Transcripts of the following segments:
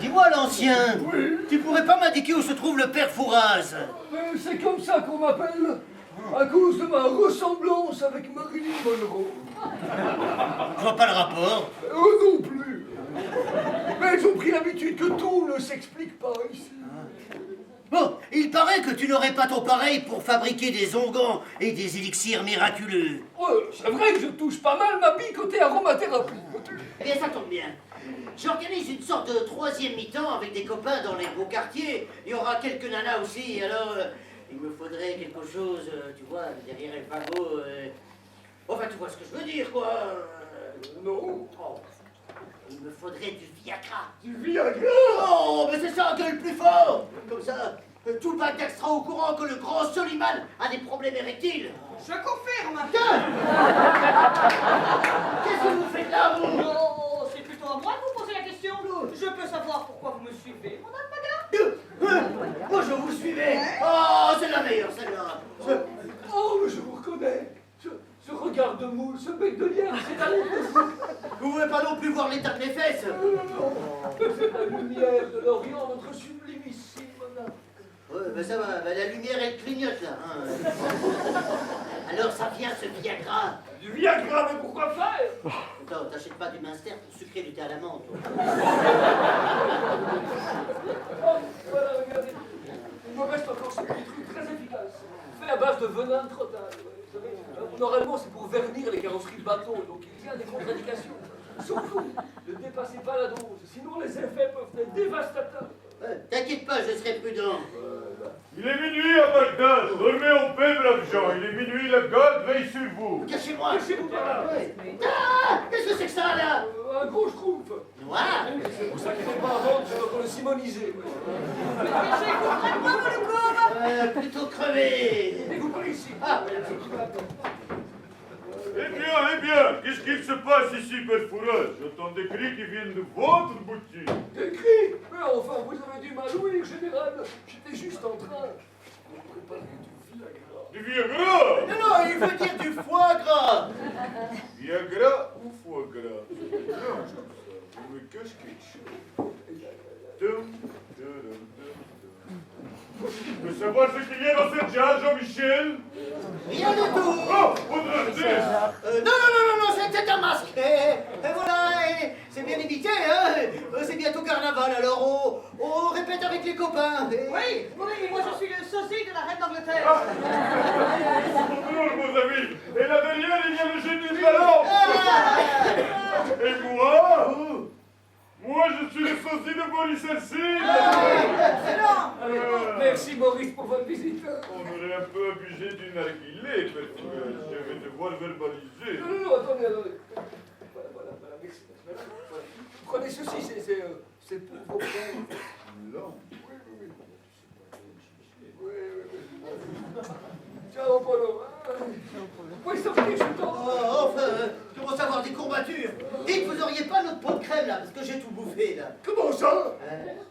Dis-moi, l'ancien, Oui. tu pourrais pas m'indiquer où se trouve le père Fouras? C'est comme ça qu'on m'appelle, à cause de ma ressemblance avec Marilyn Monroe. Je vois pas le rapport. Eux non plus. Mais ils ont pris l'habitude que tout ne s'explique pas ici. Bon, il paraît que tu n'aurais pas ton pareil pour fabriquer des onguents et des élixirs miraculeux. C'est vrai que je touche pas mal ma bille côté aromathérapie. Eh bien, ça tombe bien. J'organise une sorte de troisième mi-temps avec des copains dans les beaux quartiers. Il y aura quelques nanas aussi, alors il me faudrait quelque chose, tu vois, derrière El Pago. Enfin, tu vois ce que je veux dire, quoi. Non. Oh, il me faudrait du Viagra. Du Viagra. Oh, mais c'est ça, gueule plus fort. Comme ça, tout le bac sera au courant que le grand Soliman a des problèmes érectiles. Je confirme. Qu'est-ce que vous faites là, vous? Oh, c'est plutôt à moi de vous poser la question. Je peux savoir pourquoi vous me suivez, mon Madame? Moi, je vous suivais. Oh, c'est la meilleure, celle-là. Oh, mais je vous reconnais. Ce regard de moule, ce bec de lièvre, c'est à l'impossible. Vous pouvez pas non plus voir l'état de mes fesses. Non, c'est la lumière de l'Orient, notre sublimissime âme. Ouais, ben ça va, ben la lumière, elle clignote, là. Hein. Alors, ça vient, ce Viagra. Du Viagra, mais pourquoi faire? Attends, t'achètes pas du Minster pour sucrer du thé à la menthe, toi. Oh, voilà, regardez. Il me reste encore ce petit truc très efficace. Fait à base de venin de crotale. Vous savez, normalement, c'est pour vernir les carrosseries de bateau, donc il y a des contre-indications. Surtout, ne dépassez pas la dose, sinon les effets peuvent être dévastateurs. T'inquiète pas, je serai prudent. Il est minuit à Bagdad. Dormez en paix, braves gens. Il est minuit, la garde veille sur vous. Cachez-moi. Cachez-vous par là. Ouais. Ah, qu'est-ce que c'est que ça, là? Un gros schtroumpf. Noir. C'est pour ça qu'il n'est pas à vendre, c'est pour le simoniser. Plutôt crevé. Et vous par ici. Ah, Eh bien, qu'est-ce qu'il se passe ici, Père Fouras? J'entends des cris qui viennent de votre boutique. Des cris. Mais enfin, vous avez dû m'allouer, général. J'étais juste en train de préparer du Viagra. Du Viagra? non, il veut dire du foie gras. Viagra ou foie gras? Non, vous me cachez quelque chose. Je veux savoir ce qu'il y a dans cette jarre, Jean-Michel? Rien du tout. Oh, faudrait-il? Non, c'était un masque. Et voilà, c'est bien imité, hein. C'est bientôt carnaval, alors on répète avec les copains. Oui, moi je suis le sosie de la reine d'Angleterre. Bonjour, vos amis. Et là derrière, il y a le génie de la lampe. Et moi? Moi, je suis le sosie de Boris Helsinki. Merci Maurice pour votre visite. On aurait un peu abusé du narguilé, Père Fouras. Je vais devoir verbaliser. Non, attendez. Voilà, merci. Voilà. Prenez ceci, c'est pour vos frères. Non. Oui. Ciao, Polo. Oui, ça fait je t'en. Enfin, je commence à avoir des courbatures. Dites, vous auriez pas notre pot de crème, là, parce que j'ai tout bouffé, là. Comment ça?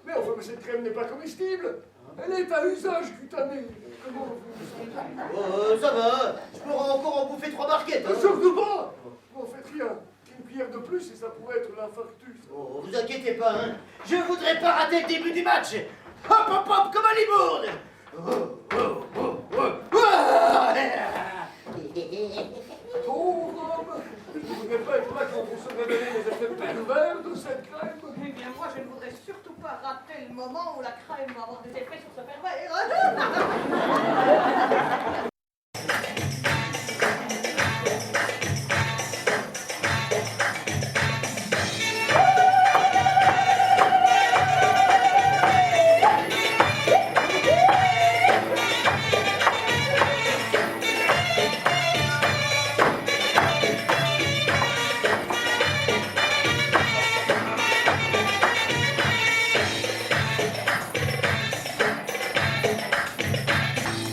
Mais enfin, cette crème n'est pas comestible. Elle est à usage cutané. Comment vous... Ça va, je pourrais encore en bouffer 3 barquettes. Hein. Surtout pas. Vous en faites rien. Une cuillère de plus et ça pourrait être l'infarctus. Oh, vous inquiétez pas, hein. Je voudrais pas rater le début du match. Hop, hop, hop, comme à Libourne. Pauvre homme. Vous ne voudrez pas être là quand vous se révélez les effets pervers de cette crème? Eh bien, moi je ne voudrais surtout pas rater le moment où la crème va avoir des effets sur ce pervers.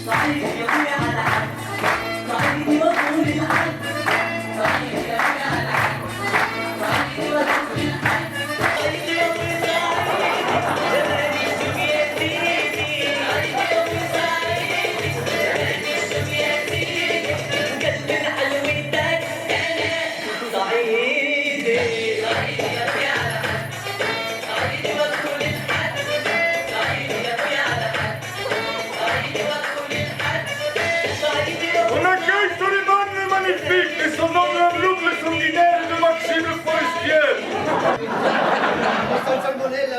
Bye. Salmonelle.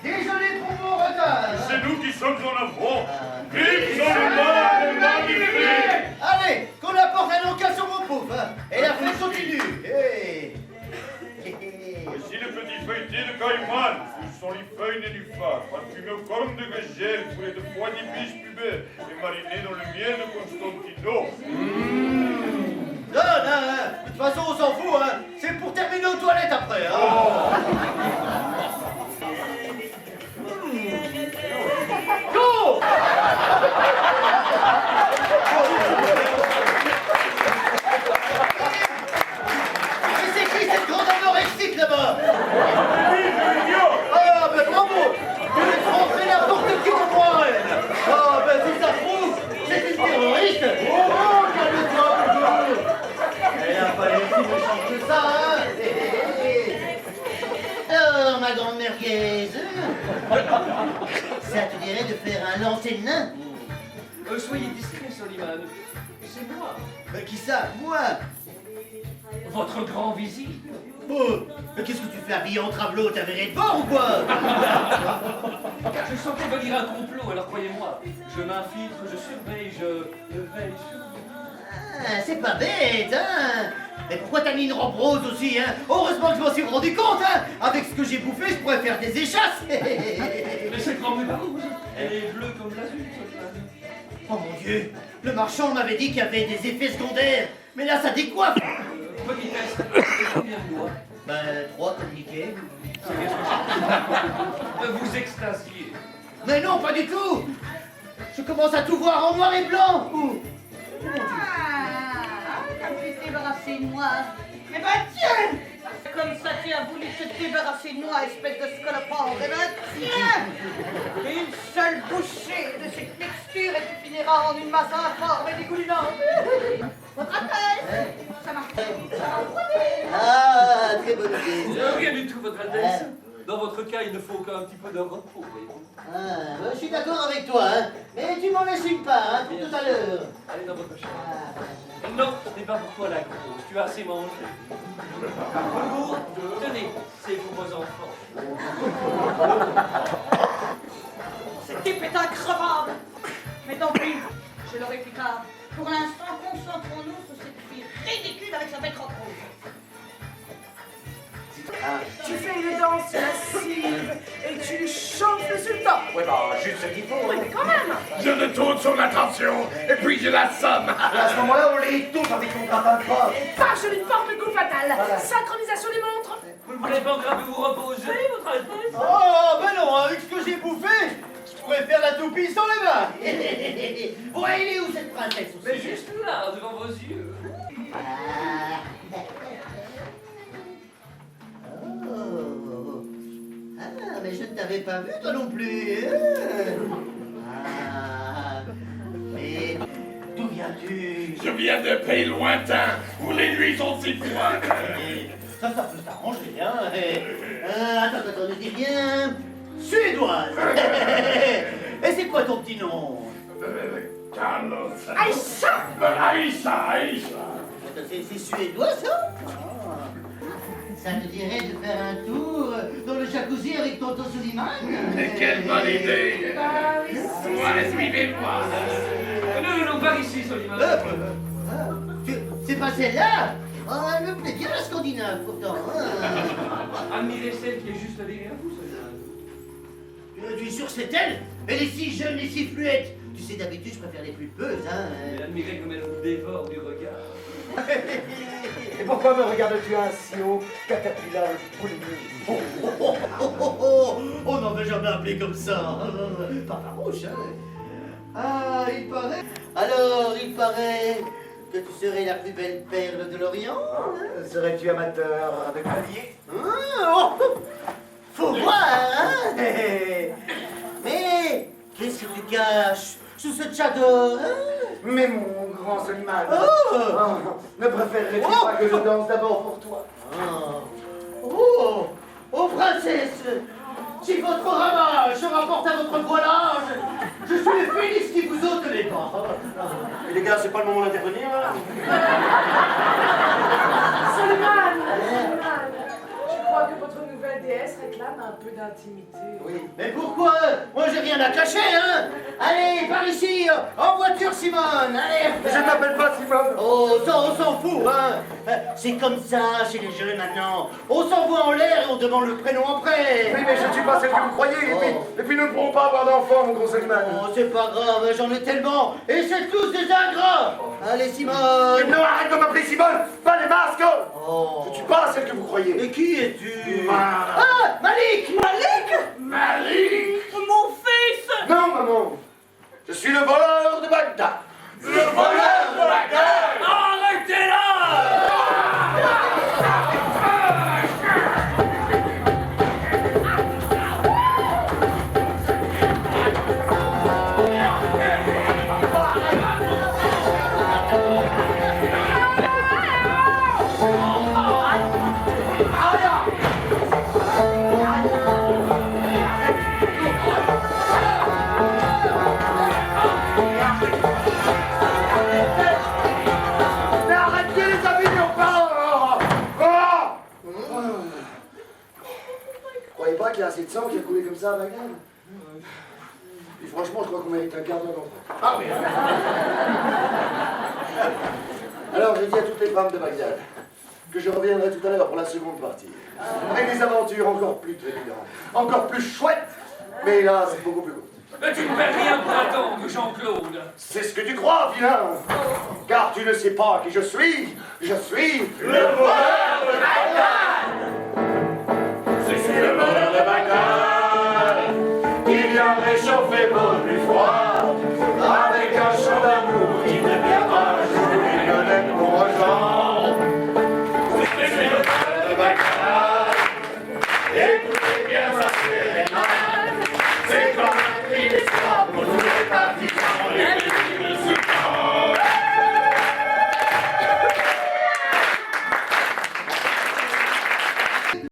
Désolé pour mon retard. C'est nous qui sommes en avant. Vive Soliman, magnifique! Allez, qu'on apporte un encas sur mon pouf, hein, et la fête continue. Hey. Voici le petit feuilleté de Caïman. Ce sont les feuilles nénuphars, parfumées aux cornes de gazelle, fourrées de foie d'épices pubères et marinées dans le miel de Constantino. Non, de toute façon, on s'en fout, hein. C'est pour terminer aux toilettes après, hein. Go! Mais c'est qui cette grande anorexique là-bas? Ah, ben bravo! Tu laisses rentrer n'importe qui dans moi, elle! Ah, ben si ça se trouve, c'est une terroriste! Oh, calme-toi, bonjour! Elle a pas l'air si méchante que ça, hein? Alors, ma grande merguez, ça te dirait de faire un lancer de nain? Soyez discret, Soliman. C'est moi, Qui ça? Moi? votre grand vizir. Oh, mais qu'est-ce que tu fais habillé en travelot? T'as viré de bord ou quoi? Je sentais venir un complot, alors croyez-moi, je m'infiltre, je surveille, je veille sur vous. Ah, c'est pas bête, hein? Mais pourquoi t'as mis une robe rose aussi, hein? Heureusement que je m'en suis rendu compte, hein? Avec ce que j'ai bouffé, je pourrais faire des échasses! Mais c'est grand pas rouge, elle est bleue comme l'azur, Soliman. Oh mon Dieu! Le marchand m'avait dit qu'il y avait des effets secondaires! Mais là, ça décoiffe! Petit test, combien de doigts? Ben, 3 comme Mickey. Vous extasiez. Mais non, pas du tout! Je commence à tout voir en noir et blanc! Ah, comme tu t'es débarrassé de moi. Eh ben tiens! Comme ça tu as voulu te débarrasser de moi, espèce de scolopendre. Eh ben tiens! Une seule bouchée de cette mixture et tu finiras en une masse informe et dégoulinante. Votre appel! Ça marche. Ah, très bonne idée! Rien du tout, votre Altesse. Dans votre cas, il ne faut qu'un petit peu de repos, voyez-vous. Ah, ben, je suis d'accord avec toi, hein? Mais tu m'en laisses une part, hein, pour tout à l'heure! Allez dans votre chambre. Ah, Non, ce n'est pas pour toi la grosse, tu as assez mangé. Pour, tenez, c'est pour vos enfants. Cette type est increvable. Mais tant pis, je l'aurai plus tard. Pour l'instant, concentrons-nous sur cette fille ridicule avec sa bête robe rouge. Tu fais une danse lascive et tu chantes le sultan. Ouais, bah, juste ce qu'il faut. Oui, mais quand même. Je retourne son attention, et puis je l'assomme. à ce moment-là, on les touche avec ton grappin de poche! Pas, je lui porte le coup fatal. Synchronisation des montres. Vous ne voulez pas encore vous reposer, votre Altesse? Oh, ben non, avec ce que j'ai bouffé, je pourrais faire la toupie sans les mains! Bon, elle est où cette princesse aussi? Mais juste là, devant vos yeux. Ah. Oh. Ah, mais je ne t'avais pas vu, toi non plus. Ah. Mais d'où viens-tu? Je viens de pays lointains, où les nuits sont si froides. Ça peut s'arranger, hein. Attends, ne dis rien. Suédoise. Et c'est quoi ton petit nom? Carlos. Aïcha. Aïcha. C'est suédois, ça? Ah. Ça te dirait de faire un tour dans le jacuzzi avec tonton Soliman? Mais quelle bonne idée. Ouais, suivez-moi. Non, par ici, Soliman. C'est pas celle-là? Oh, elle me plaît bien la Scandinave, pourtant. Admirez celle qui est juste derrière vous, Soliman. Tu es sûr que c'est elle? Elle est si jeune et si fluette. Tu sais, d'habitude, je préfère les plus peuses, hein. Mais admirez comme elle vous dévore du regard. Et pourquoi me regardes-tu ainsi haut, caterpillar polémique? On n'en veut jamais appeler comme ça. Pas farouche, hein. Ah, il paraît. Alors, il paraît que tu serais la plus belle perle de l'Orient. Serais-tu amateur de clavier? Faut voir, hein. Mais qu'est-ce que tu caches sous ce tchador, hein? Mais mon grand Soliman, Oh. ne préférerais-tu Oh. pas que je danse d'abord pour toi? Oh, princesse! Si votre ramage se rapporte à votre voilage, je suis le phénix qui vous ôte les bras. Mais les gars, c'est pas le moment d'intervenir, là. Soliman. que votre nouvelle déesse réclame un peu d'intimité. Oui. Mais pourquoi? Moi j'ai rien à cacher, hein. Allez, par ici, en voiture Simone, allez. Je ne m'appelle pas Simone. Oh, ça on s'en fout, hein. C'est comme ça chez les jeunes maintenant. On s'envoie en l'air et on demande le prénom après. Oui, mais je ne suis pas celle que vous croyez. Et puis nous ne pourrons pas avoir d'enfant, mon gros Selman. Oh, c'est pas grave, j'en ai tellement. Et c'est tous des ingrats. Allez Simone. Non, arrête de m'appeler Simone. Pas les masques. Oh. Je ne suis pas celle que vous croyez. Et qui es-tu? Ah. Ah, Malik. Malik. Mon fils! Non, maman. Je suis le voleur de Bagdad. Le voleur de Bagdad! Arrêtez-la! Mais arrêtez les amis, on part. Vous croyez pas qu'il y a assez de sang qui a coulé comme ça à Bagdad? Et franchement, je crois qu'on mérite un quart d'heure d'enfant. Ah oui. Alors, j'ai dit à toutes les femmes de Bagdad que je reviendrai tout à l'heure pour la seconde partie. Avec des aventures encore plus trépidantes, encore plus chouettes, mais là, c'est beaucoup plus court. Mais tu ne perds rien pour attendre, Jean-Claude. C'est ce que tu crois, vilain. Car tu ne sais pas qui je suis. Je suis Le voleur de Bagdad! Je suis le voleur de Bagdad qui vient réchauffer vos plus froids.